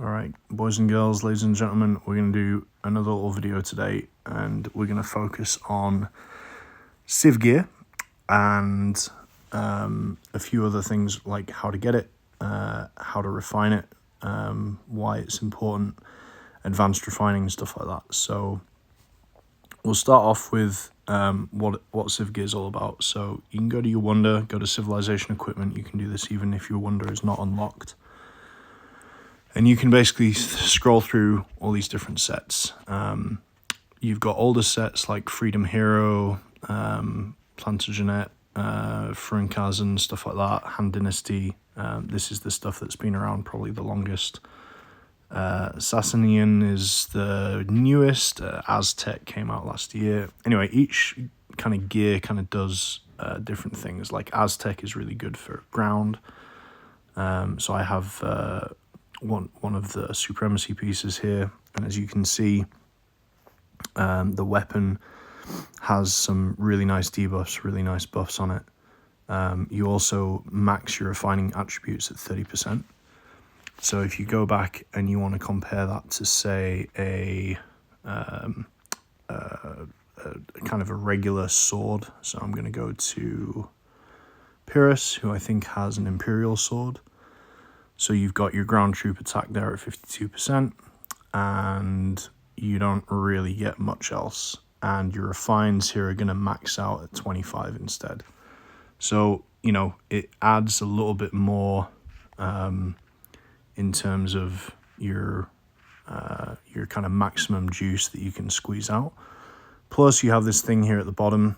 Alright, boys and girls, ladies and gentlemen, we're going to do another little video today, and we're going to focus on Civ Gear and a few other things like how to get it, how to refine it, why it's important, advanced refining and stuff like that. So we'll start off with what Civ Gear is all about. So you can go to your Wonder, go to Civilization Equipment. You can do this even if your Wonder is not unlocked. And you can basically scroll through all these different sets. You've got older sets like Freedom Hero, Plantagenet, Frunkazan, stuff like that, Han Dynasty. This is the stuff that's been around probably the longest. Sasanian is the newest. Aztec came out last year. Anyway, each kind of gear kind of does different things. Like Aztec is really good for ground. So I have one of the supremacy pieces here, and as you can see, the weapon has some really nice debuffs, really nice buffs on it. You also max your refining attributes at 30%. So if you go back and you want to compare that to, say, a kind of a regular sword, so I'm going to go to Pyrrhus, who I think has an Imperial sword. So you've got your ground troop attack there at 52%, and you don't really get much else. And your refines here are going to max out at 25 instead. So, you know, it adds a little bit more in terms of your kind of maximum juice that you can squeeze out. Plus, you have this thing here at the bottom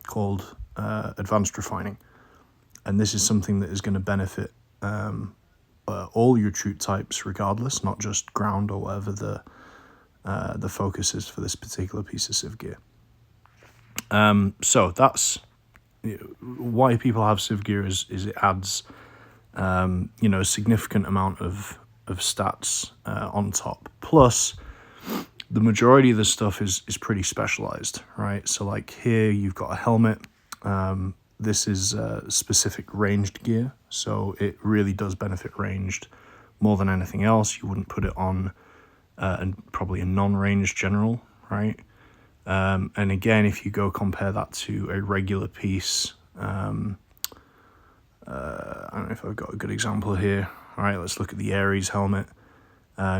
called advanced refining. And this is something that is going to benefit all your troop types regardless, not just ground or whatever the focus is for this particular piece of Civ Gear. So that's why people have Civ Gear is it adds a significant amount of stats on top. Plus, the majority of the stuff is pretty specialized, right? So like here you've got a helmet. This is specific ranged gear, so it really does benefit ranged more than anything else. You wouldn't put it on probably a non-ranged general, right? And again, if you go compare that to a regular piece, I don't know if I've got a good example here. All right, let's look at the Ares helmet.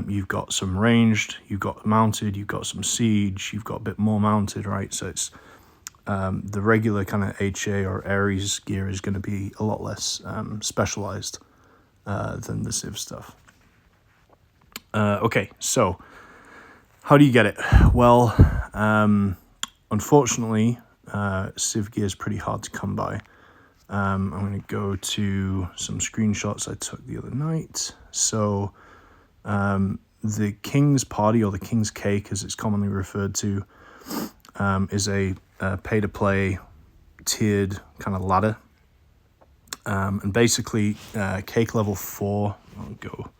You've got some ranged, you've got mounted, you've got some siege, you've got a bit more mounted, right? So it's the regular kind of HA or Ares gear is going to be a lot less specialized than the Civ stuff. Okay, so how do you get it? Well, unfortunately, Civ Gear is pretty hard to come by. I'm going to go to some screenshots I took the other night. So the King's Party, or the King's Cake as it's commonly referred to, is a pay-to-play tiered kind of ladder. And basically, cake level 4, I'll go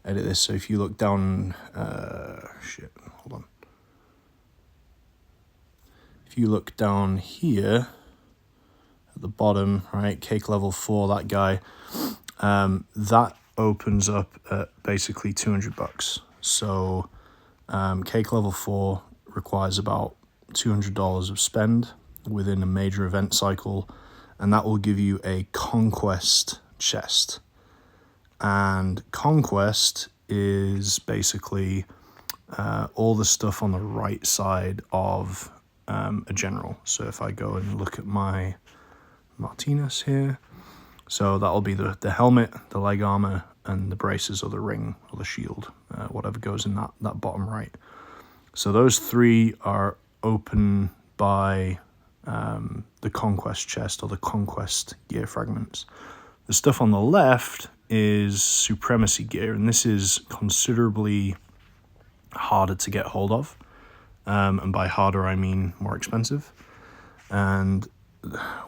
edit this. So if you look down, hold on. If you look down here at the bottom, right, cake level 4, that guy, that opens up at basically $200. So cake level 4 requires about $200 of spend within a major event cycle, and that will give you a conquest chest. And conquest is basically all the stuff on the right side of a general. So if I go and look at my Martinez here, so that'll be the helmet, the leg armor, and the braces or the ring or the shield, whatever goes in that bottom right. So those three are open by the conquest chest or the conquest gear fragments. The stuff on the left is supremacy gear, and this is considerably harder to get hold of, and by harder I mean more expensive. And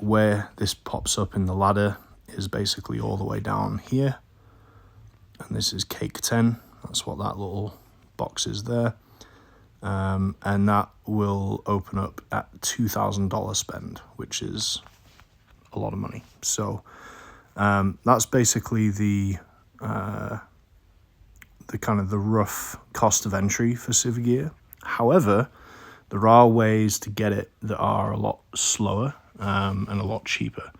where this pops up in the ladder is basically all the way down here, and this is cake 10. That's what that little box is there. And that will open up at $2,000 spend, which is a lot of money. So that's basically the kind of the rough cost of entry for Civ Gear. However, there are ways to get it that are a lot slower and a lot cheaper.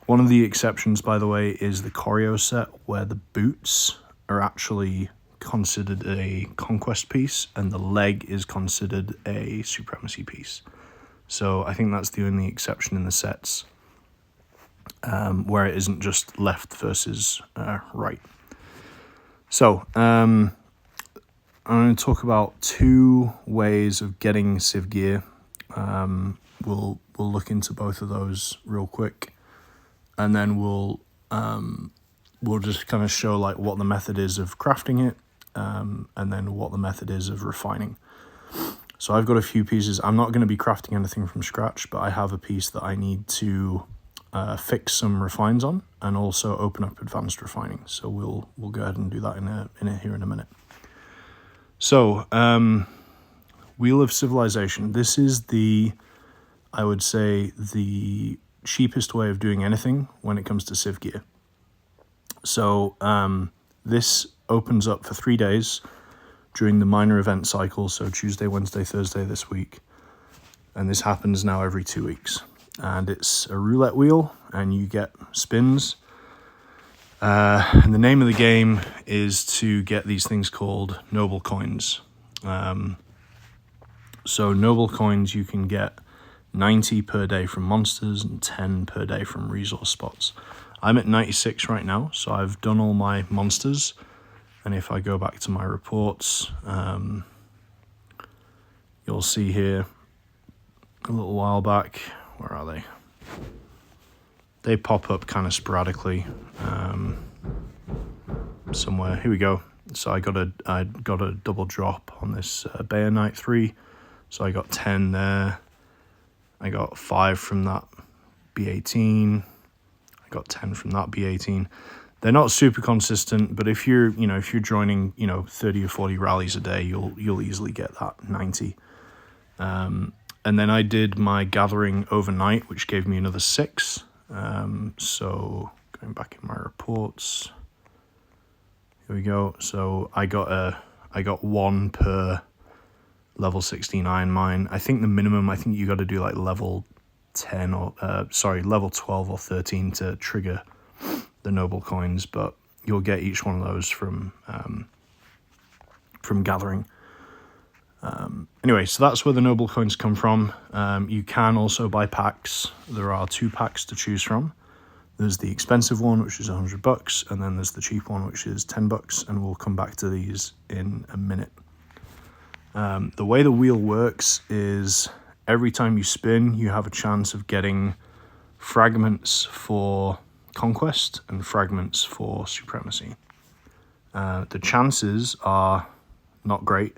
One of the exceptions, by the way, is the choreo set, where the boots are actually considered a conquest piece and the leg is considered a supremacy piece. So I think that's the only exception in the sets, where it isn't just left versus right. So I'm going to talk about 2 ways of getting Civ Gear. We'll look into both of those real quick, and then we'll just kind of show like what the method is of crafting it, and then what the method is of refining. So I've got a few pieces. I'm not going to be crafting anything from scratch, but I have a piece that I need to fix some refines on, and also open up advanced refining. So we'll go ahead and do that here in a minute. So Wheel of Civilization. This is I would say the cheapest way of doing anything when it comes to Civ Gear. So this opens up for 3 days during the minor event cycle, so Tuesday, Wednesday, Thursday this week. And this happens now every 2 weeks. And it's a roulette wheel, and you get spins. And the name of the game is to get these things called noble coins. So noble coins, you can get 90 per day from monsters and 10 per day from resource spots. I'm at 96 right now, so I've done all my monsters. And if I go back to my reports, you'll see here a little while back, where are they? They pop up kind of sporadically somewhere. Here we go. So I got a double drop on this Bayer Knight 3. So I got 10 there. I got 5 from that B18. I got 10 from that B18. They're not super consistent, but if you're joining, 30 or 40 rallies a day, you'll easily get that 90. And then I did my gathering overnight, which gave me another 6. So going back in my reports, here we go. So I got 1 per level 16 iron mine. I think the minimum, you got to do like level 10 or level 12 or 13 to trigger the noble coins, but you'll get each one of those from gathering. Anyway, so that's where the noble coins come from. You can also buy packs. There are 2 packs to choose from. There's the expensive one, which is $100, and then there's the cheap one, which is $10, and we'll come back to these in a minute. The way the wheel works is every time you spin, you have a chance of getting fragments for conquest and fragments for supremacy. The chances are not great.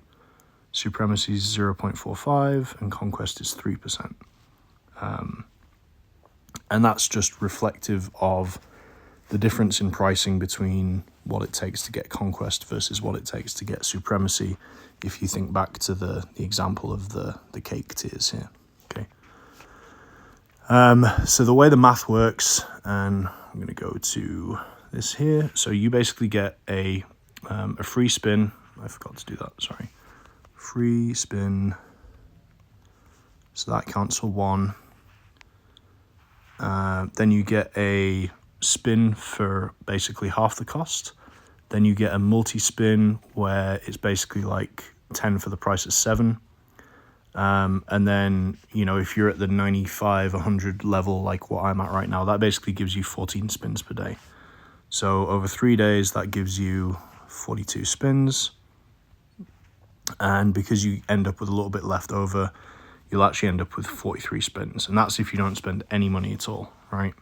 Supremacy is 0.45 and conquest is 3%. And that's just reflective of the difference in pricing between what it takes to get conquest versus what it takes to get supremacy, if you think back to the example of the cake tiers here. Okay. So the way the math works, and I'm going to go to this here. So you basically get a free spin. I forgot to do that, sorry. Free spin. So that counts for 1. Then you get a spin for basically half the cost. Then you get a multi-spin where it's basically like 10 for the price of 7. And then, if you're at the 95, 100 level, like what I'm at right now, that basically gives you 14 spins per day. So over 3 days, that gives you 42 spins. And because you end up with a little bit left over, you'll actually end up with 43 spins. And that's if you don't spend any money at all, right?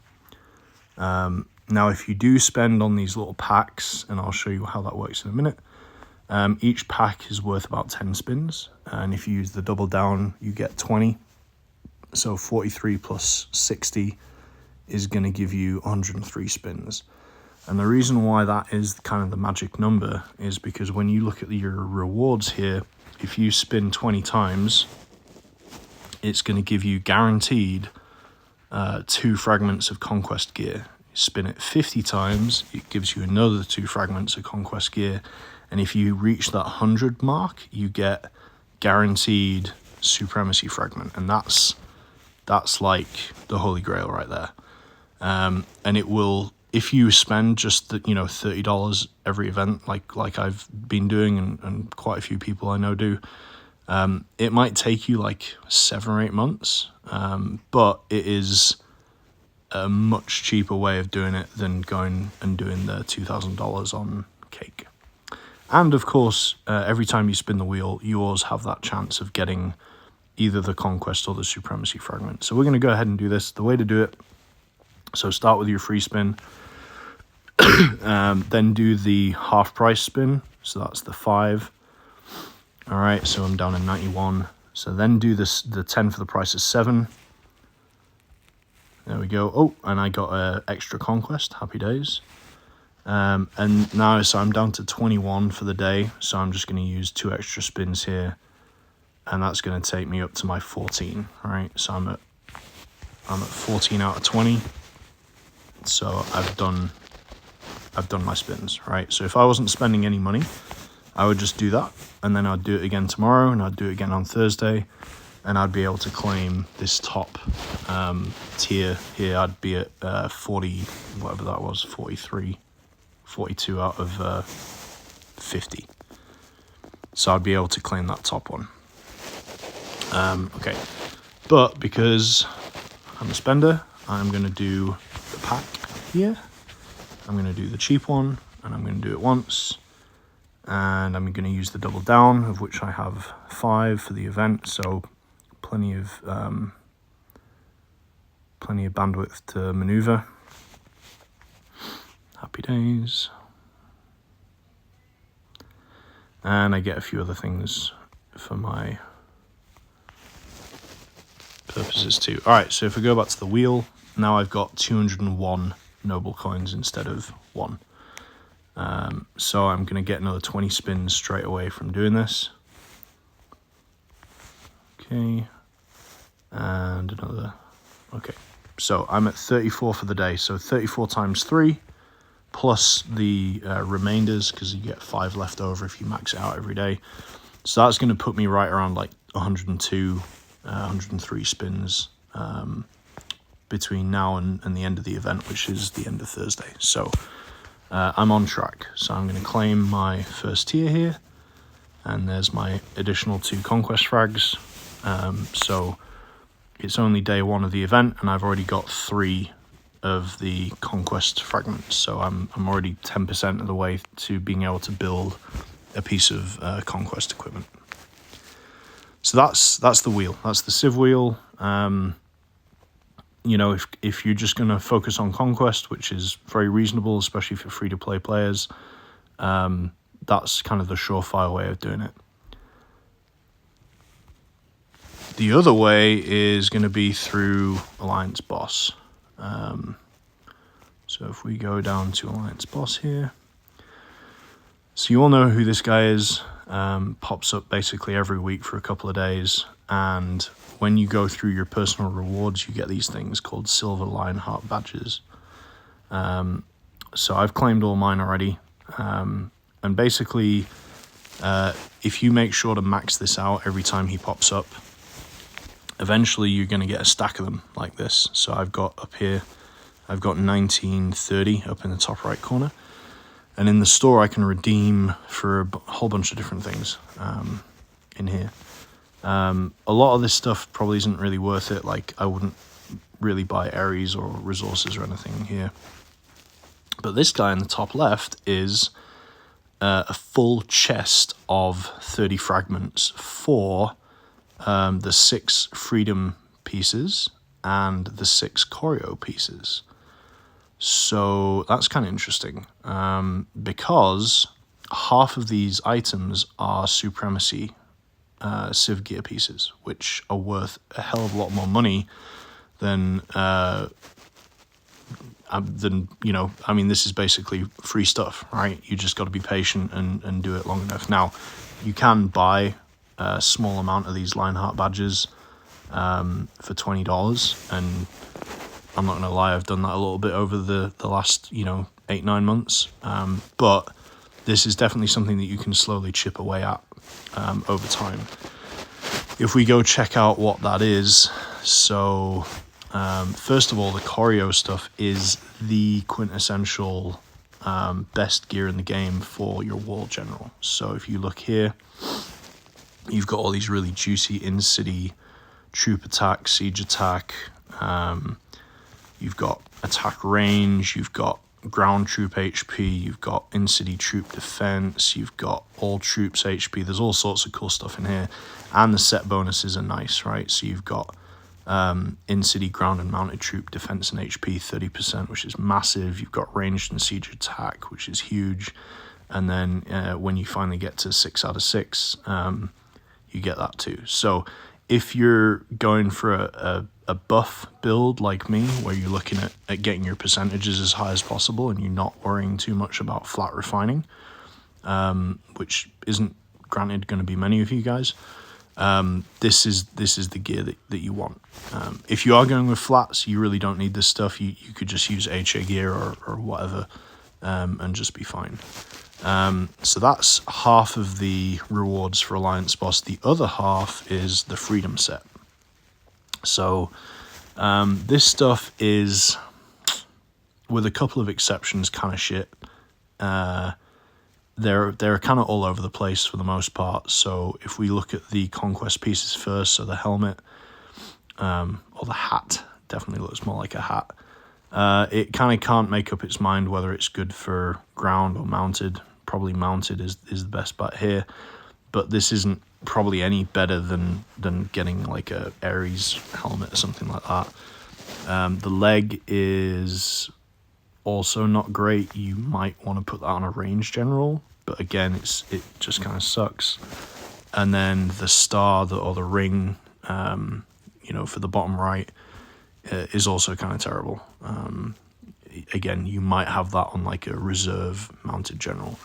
Now, if you do spend on these little packs, and I'll show you how that works in a minute, each pack is worth about 10 spins. And if you use the double down, you get 20. So 43 plus 60 is going to give you 103 spins. And the reason why that is kind of the magic number is because when you look at your rewards here, if you spin 20 times, it's going to give you guaranteed 2 fragments of conquest gear. You spin it 50 times, it gives you another 2 fragments of conquest gear. And if you reach that 100 mark, you get guaranteed supremacy fragment, and that's like the holy grail right there. And it will, if you spend just the, you know, $30 every event, like I've been doing, and quite a few people I know do, it might take you like 7 or 8 months, but it is a much cheaper way of doing it than going and doing the $2,000 on cake. And of course, every time you spin the wheel, you always have that chance of getting either the conquest or the supremacy fragment. So we're going to go ahead and do this. The way to do it, so start with your free spin, then do the half price spin. So that's the 5. All right, so I'm down in 91. So then do this, the 10 for the price of 7. There we go. Oh, and I got an extra conquest. Happy days. And now, so I'm down to 21 for the day. So I'm just going to use 2 extra spins here, and that's going to take me up to my 14. All right, so I'm at 14 out of 20. So I've done my spins, right? So if I wasn't spending any money, I would just do that, and then I'd do it again tomorrow, and I'd do it again on Thursday, and I'd be able to claim this top tier here. I'd be at 40, whatever that was, 43, 42 out of 50. So I'd be able to claim that top one. Okay, but because I'm a spender, I'm going to do the pack here. I'm going to do the cheap one, and I'm going to do it once. And I'm going to use the double down, of which I have 5 for the event, so plenty of bandwidth to maneuver. Happy days. And I get a few other things for my purposes too. All right, so if we go back to the wheel, now I've got 201 noble coins instead of 1. So I'm going to get another 20 spins straight away from doing this. Okay, and another. Okay, so I'm at 34 for the day. So 34 times 3 plus the remainders, because you get 5 left over if you max it out every day. So that's going to put me right around like 102, 103 spins between now and the end of the event, which is the end of Thursday. So I'm on track. So I'm going to claim my first tier here, and there's my additional 2 conquest frags. So it's only day 1 of the event, and I've already got 3 of the conquest fragments. So I'm already 10% of the way to being able to build a piece of conquest equipment. So that's the wheel. That's the Civ wheel. You know, if you're just going to focus on conquest, which is very reasonable, especially for free-to-play players, that's kind of the surefire way of doing it. The other way is going to be through Alliance Boss. So if we go down to Alliance Boss here, so you all know who this guy is. Pops up basically every week for a couple of days, and when you go through your personal rewards, you get these things called Silver Lionheart badges. So I've claimed all mine already, and basically, if you make sure to max this out every time he pops up, eventually you're going to get a stack of them like this. So I've got up here, I've got 1930 up in the top right corner. And in the store, I can redeem for a whole bunch of different things in here. A lot of this stuff probably isn't really worth it. Like, I wouldn't really buy Ares or resources or anything here. But this guy in the top left is a full chest of 30 fragments for the 6 freedom pieces and the 6 choreo pieces. So that's kind of interesting, because half of these items are supremacy Civ Gear pieces, which are worth a hell of a lot more money than you know, I mean, this is basically free stuff, right? You just got to be patient and do it long enough. Now, you can buy a small amount of these Lionheart badges for $20, and I'm not going to lie, I've done that a little bit over the last, 8-9 months. But this is definitely something that you can slowly chip away at over time. If we go check out what that is, so first of all, the choreo stuff is the quintessential best gear in the game for your war general. So if you look here, you've got all these really juicy in-city troop attack, siege attack, you've got attack range, you've got ground troop HP, you've got in-city troop defense, you've got all troops HP. There's all sorts of cool stuff in here, and the set bonuses are nice, right? So you've got in-city ground and mounted troop defense and HP 30%, which is massive. You've got ranged and siege attack, which is huge, and then when you finally get to 6 out of 6, you get that too. So if you're going for a buff build like me, where you're looking at getting your percentages as high as possible and you're not worrying too much about flat refining, which isn't granted going to be many of you guys, this is the gear that you want. If you are going with flats, you really don't need this stuff. You could just use HA gear or whatever, and just be fine. So that's half of the rewards for Alliance Boss. The other half is the Freedom set. So this stuff is, with a couple of exceptions, kind of shit. They're kind of all over the place for the most part. So if we look at the conquest pieces first, so the helmet, or the hat, definitely looks more like a hat. It kind of can't make up its mind whether it's good for ground or mounted. Probably mounted is the best bet here, but this isn't probably any better than getting like a Ares helmet or something like that. The leg is also not great. You might want to put that on a range general, but again, it just kind of sucks. And then the star or the ring, for the bottom right, is also kind of terrible. Again, you might have that on like a reserve mounted general.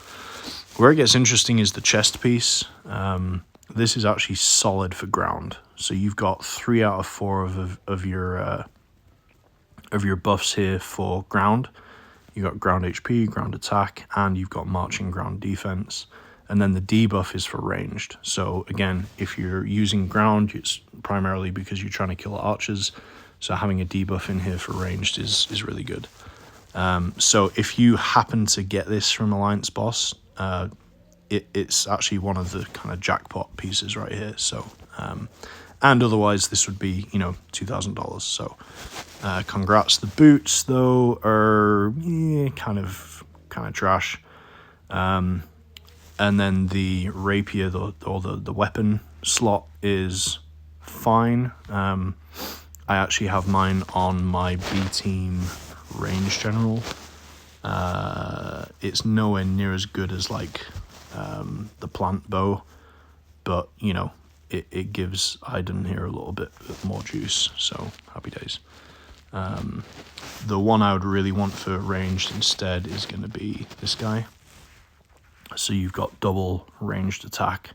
Where it gets interesting is the chest piece. This is actually solid for ground. So you've got 3 out of 4 of your buffs here for ground. You've got ground HP, ground attack, and you've got marching ground defense. And then the debuff is for ranged. So again, if you're using ground, it's primarily because you're trying to kill archers. So having a debuff in here for ranged is really good. So if you happen to get this from Alliance Boss, it's actually one of the kind of jackpot pieces right here. So, and otherwise this would be, $2,000. So, congrats. The boots though are kind of trash. And then the rapier, or the weapon slot is fine. I actually have mine on my B team range general. It's nowhere near as good as like the plant bow, but it gives Iden here a little bit more juice, so happy days. The one I would really want for ranged instead is going to be this guy. So you've got double ranged attack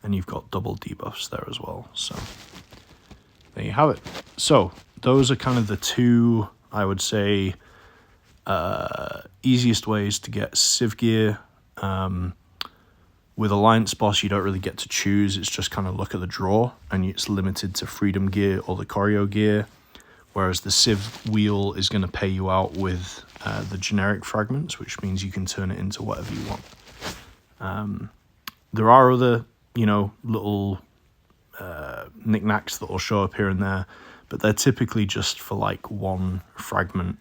and you've got double debuffs there as well, so there you have it. So those are kind of the two, I would say, easiest ways to get Civ Gear. With Alliance Boss, you don't really get to choose. It's just kind of look at the draw, and it's limited to Freedom Gear or the Choreo Gear, whereas the Civ Wheel is going to pay you out with the generic fragments, which means you can turn it into whatever you want. There are other, little knickknacks that will show up here and there, but they're typically just for like one fragment,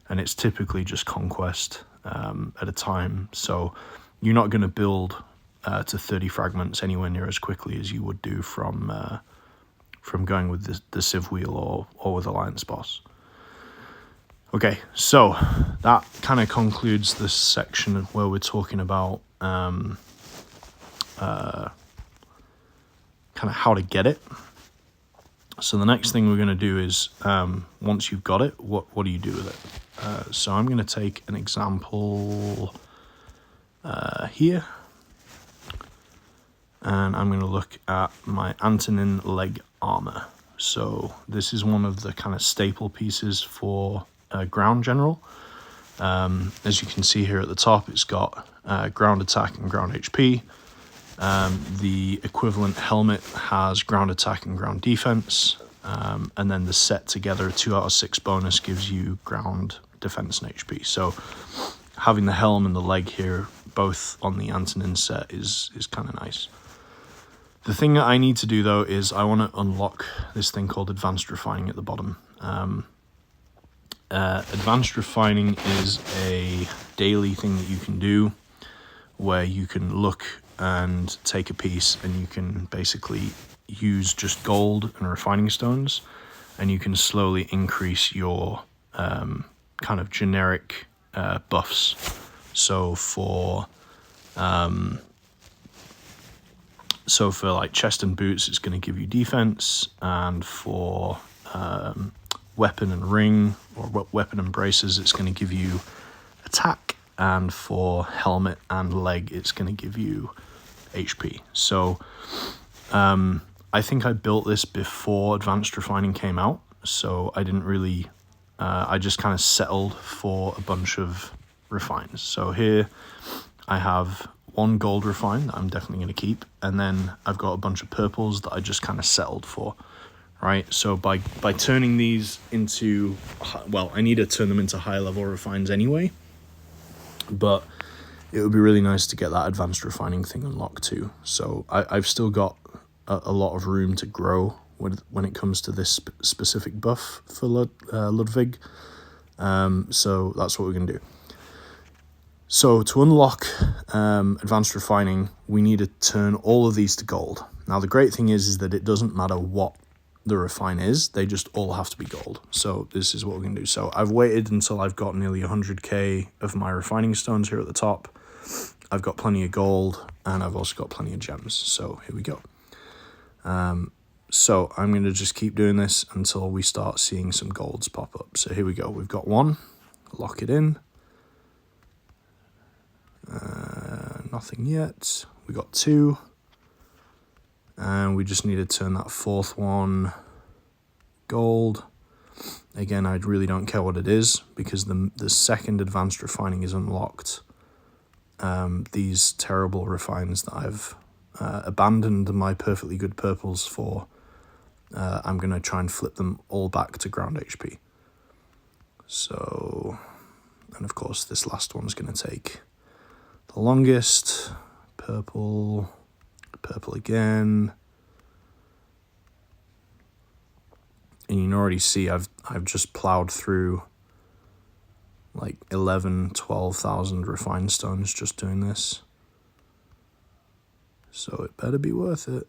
and it's typically just conquest at a time. So you're not going to build to 30 fragments anywhere near as quickly as you would do from going with the Civ Wheel or with Alliance Boss. Okay, so that kind of concludes this section where we're talking about kind of how to get it. So the next thing we're going to do is, once you've got it, what do you do with it? So I'm going to take an example here, and I'm going to look at my Antonin leg armor. So this is one of the kind of staple pieces for ground general. As you can see here at the top, it's got ground attack and ground HP. The equivalent helmet has ground attack and ground defense. And then the set together, 2 out of 6 bonus, gives you ground defense and HP. So having the helm and the leg here, both on the Antonin set, is kind of nice. The thing that I need to do, though, is I want to unlock this thing called Advanced Refining at the bottom. Advanced Refining is a daily thing that you can do where you can look and take a piece and you can basically use just gold and refining stones, and you can slowly increase your kind of generic buffs. So for like chest and boots, it's going to give you defense, and for weapon and ring or weapon and braces, it's going to give you attack, and for helmet and leg, it's going to give you HP. So I think I built this before Advanced Refining came out, so I didn't really, I just kind of settled for a bunch of refines. So here I have 1 gold refine that I'm definitely going to keep, and then I've got a bunch of purples that I just kind of settled for, right? So by turning these into, well, I need to turn them into higher level refines anyway, but it would be really nice to get that Advanced Refining thing unlocked too. So I've still got a lot of room to grow when it comes to this specific buff for Ludwig. So that's what we're going to do. So to unlock Advanced Refining, we need to turn all of these to gold. Now the great thing is that it doesn't matter what the refine is, they just all have to be gold. So this is what we're going to do. So I've waited until I've got nearly 100k of my refining stones here at the top. I've got plenty of gold, and I've also got plenty of gems. So here we go. So I'm going to just keep doing this until we start seeing some golds pop up. So here we go. We've got 1. Lock it in. Nothing yet. We got 2. And we just need to turn that 4th one gold. Again, I really don't care what it is, because the second Advanced Refining is unlocked, these terrible refines that I've abandoned my perfectly good purples for, I'm going to try and flip them all back to ground HP. So, and of course this last one's going to take the longest. Purple again. And you can already see I've just plowed through like 12,000 refined stones just doing this. So it better be worth it.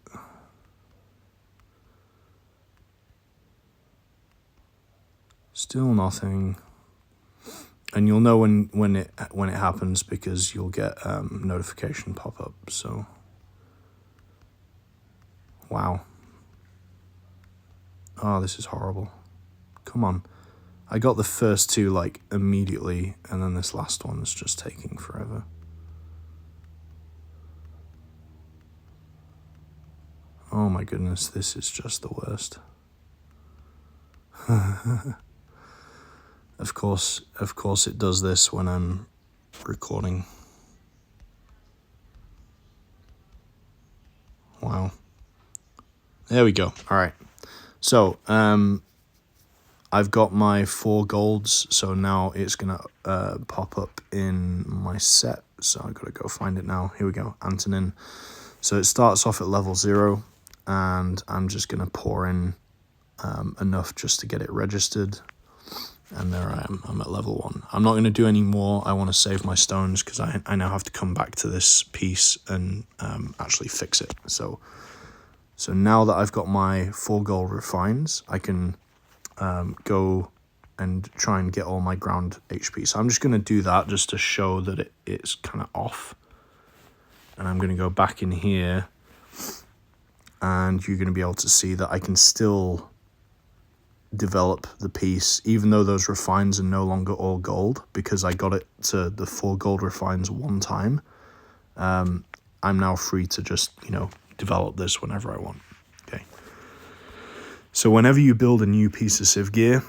Still nothing. And you'll know when it happens, because you'll get notification pop up. So wow. Oh, this is horrible. Come on. I got the first 2 like immediately, and then this last one's just taking forever. Oh my goodness, this is just the worst. Of course it does this when I'm recording. Wow. There we go. All right. So, I've got my 4 golds, so now it's going to pop up in my set. So I've got to go find it now. Here we go, Antonin. So it starts off at level 0, and I'm just going to pour in enough just to get it registered. And there I am. I'm at level 1. I'm not going to do any more. I want to save my stones, because I now have to come back to this piece and actually fix it. So now that I've got my 4 gold refines, I can go and try and get all my ground HP. So I'm just going to do that just to show that it's kind of off. And I'm going to go back in here, and you're going to be able to see that I can still develop the piece, even though those refines are no longer all gold, because I got it to the 4 gold refines one time. I'm now free to just, develop this whenever I want. Okay. So whenever you build a new piece of Civ Gear,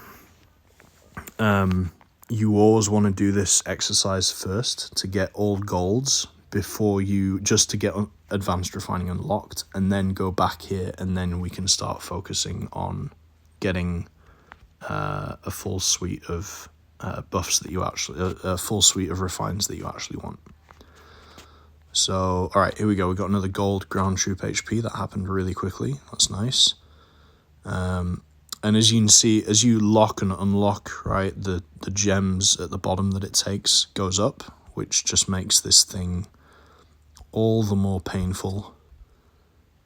you always want to do this exercise first to get all golds before you, just to get advanced refining unlocked, and then go back here, and then we can start focusing on getting a full suite of buffs that you actually, a full suite of refines that you actually want. So, all right, here we go. We got another gold ground troop HP. That happened really quickly. That's nice. And as you can see, as you lock and unlock, right, the gems at the bottom that it takes goes up, which just makes this thing all the more painful.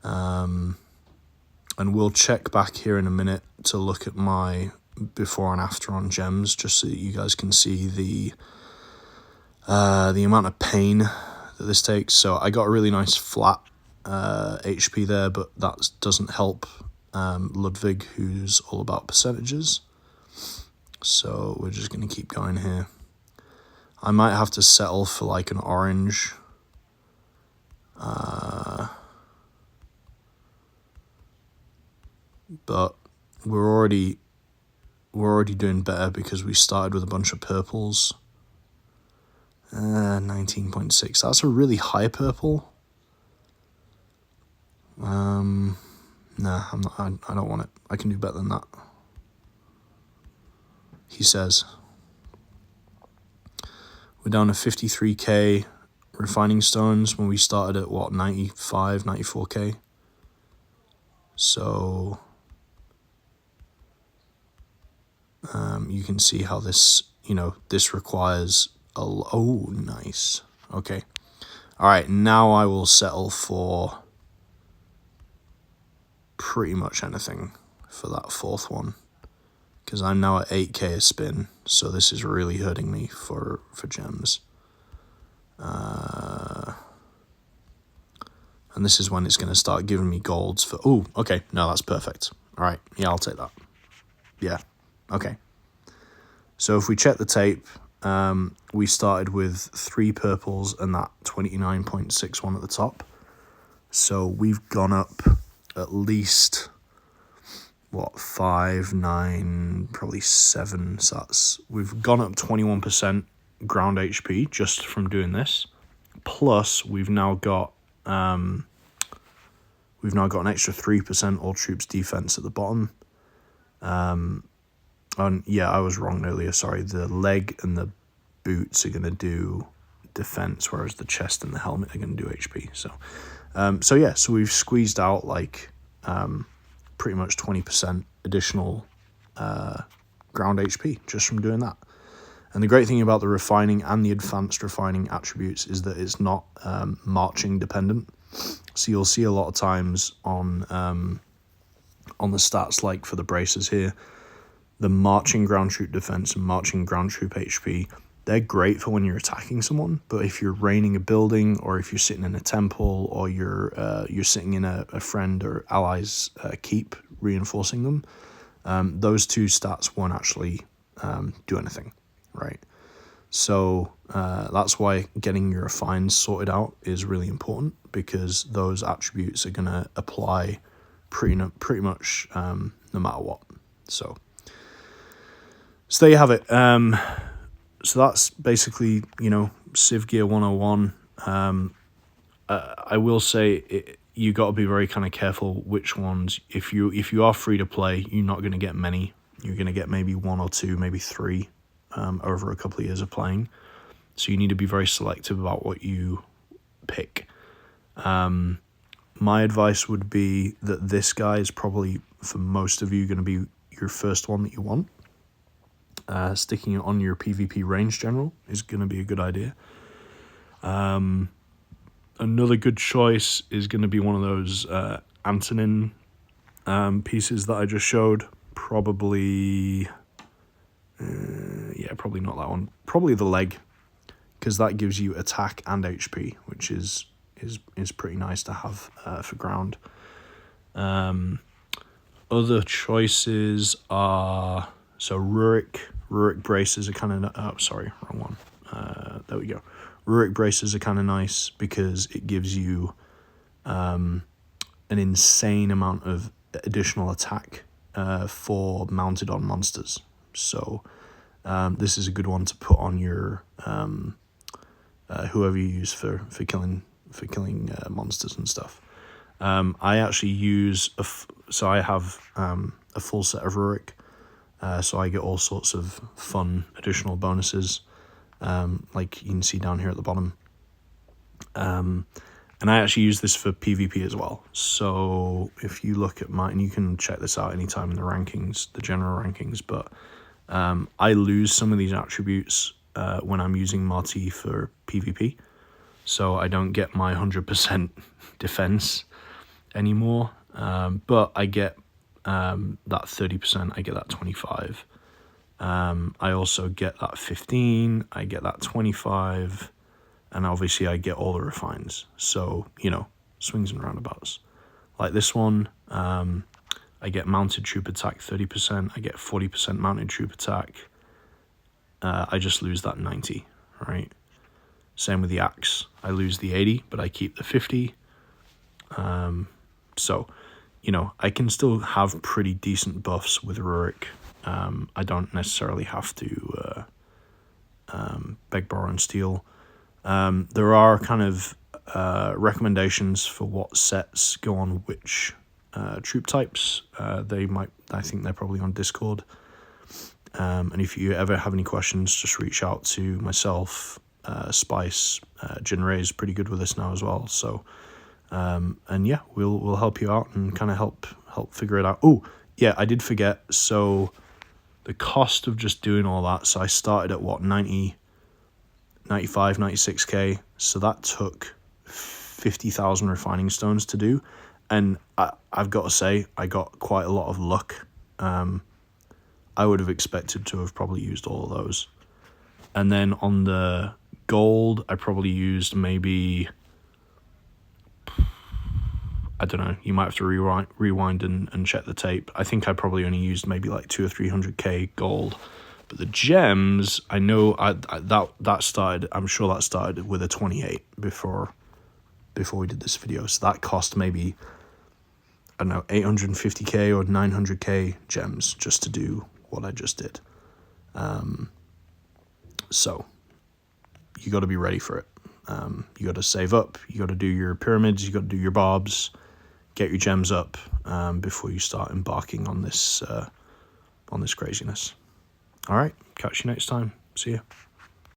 And we'll check back here in a minute to look at my before and after on gems, just so that you guys can see the amount of pain that this takes. So I got a really nice flat HP there, but that doesn't help Ludwig, who's all about percentages. So we're just going to keep going here. I might have to settle for like an orange. But we're already doing better because we started with a bunch of purples. 19.6. That's a really high purple. Nah, I'm not. I don't want it. I can do better than that, he says. We're down to 53k refining stones when we started at, what, 95, 94k? So you can see how this, this requires a... Oh, nice. Okay. All right, now I will settle for pretty much anything for that fourth one, because I'm now at 8k a spin, so this is really hurting me for gems. And this is when it's going to start giving me golds for... Oh, okay, no, that's perfect. All right, yeah, I'll take that. Yeah, okay. So if we check the tape, we started with 3 purples and that 29.61 at the top. So we've gone up at least, what, 5, 9, probably 7 sats. We've gone up 21% ground HP just from doing this. Plus, we've now got an extra 3% all troops defense at the bottom. And yeah, I was wrong earlier. Sorry, the leg and the boots are gonna do defense, whereas the chest and the helmet are gonna do HP. So yeah, so we've squeezed out like pretty much 20% additional ground HP just from doing that. And the great thing about the refining and the advanced refining attributes is that it's not marching dependent. So you'll see a lot of times on the stats, like for the braces here, the marching ground troop defense and marching ground troop HP, they're great for when you're attacking someone. But if you're raining a building, or if you're sitting in a temple, or you're sitting in a friend or ally's keep reinforcing them, those two stats won't actually do anything, right? So that's why getting your refines sorted out is really important, because those attributes are going to apply pretty much no matter what. So there you have it. So that's basically, Civ Gear 101. I will say you got to be very kind of careful which ones. If you are free to play, you're not going to get many. You're going to get maybe 1 or 2, maybe 3 over a couple of years of playing. So you need to be very selective about what you pick. My advice would be that this guy is probably, for most of you, going to be your first one that you want. Sticking it on your PvP range general is going to be a good idea. Another good choice is going to be one of those Antonin pieces that I just showed. Probably, probably not that one. Probably the leg, because that gives you attack and HP, which is pretty nice to have for ground. Other choices are, so Rurik braces are kind of, sorry, wrong one. There we go. Rurik braces are kind of nice because it gives you an insane amount of additional attack for mounted on monsters. So This is a good one to put on your whoever you use for killing monsters and stuff. I actually use so I have a full set of Rurik, so I get all sorts of fun additional bonuses, like you can see down here at the bottom. And I actually use this for PvP as well. So if you look at mine, you can check this out anytime in the rankings, the general rankings, but I lose some of these attributes when I'm using Marty for PvP. So I don't get my 100% defense anymore, but I get that 30%, I get that 25. I also get that 15, I get that 25, and obviously I get all the refines. So, you know, swings and roundabouts. Like this one, I get mounted troop attack 30%, I get 40% mounted troop attack. I just lose that 90, right? Same with the axe. I lose the 80, but I keep the 50. So, you know, I can still have pretty decent buffs with Rurik. I don't necessarily have to beg, borrow, and steal. There are kind of recommendations for what sets go on which troop types. I think they're probably on Discord. And if you ever have any questions, just reach out to myself, Spice. Jinray is pretty good with this now as well. So, and yeah, we'll help you out and kind of help figure it out. Oh, yeah, I did forget. So the cost of just doing all that. So I started at what, 90, 95, 96k. So that took 50,000 refining stones to do. And I've got to say, I got quite a lot of luck. I would have expected to have probably used all of those. And then on the gold, I probably used maybe, I don't know, you might have to rewind and check the tape. I think I probably only used maybe like 200 or 300k gold. But the gems, I know that started, I'm sure that started with a 28 before we did this video. So that cost maybe, I don't know, 850k or 900k gems just to do what I just did. So you got to be ready for it. You got to save up, you got to do your pyramids, you got to do your bobs, get your gems up before you start embarking on this craziness. All right, catch you next time. See ya.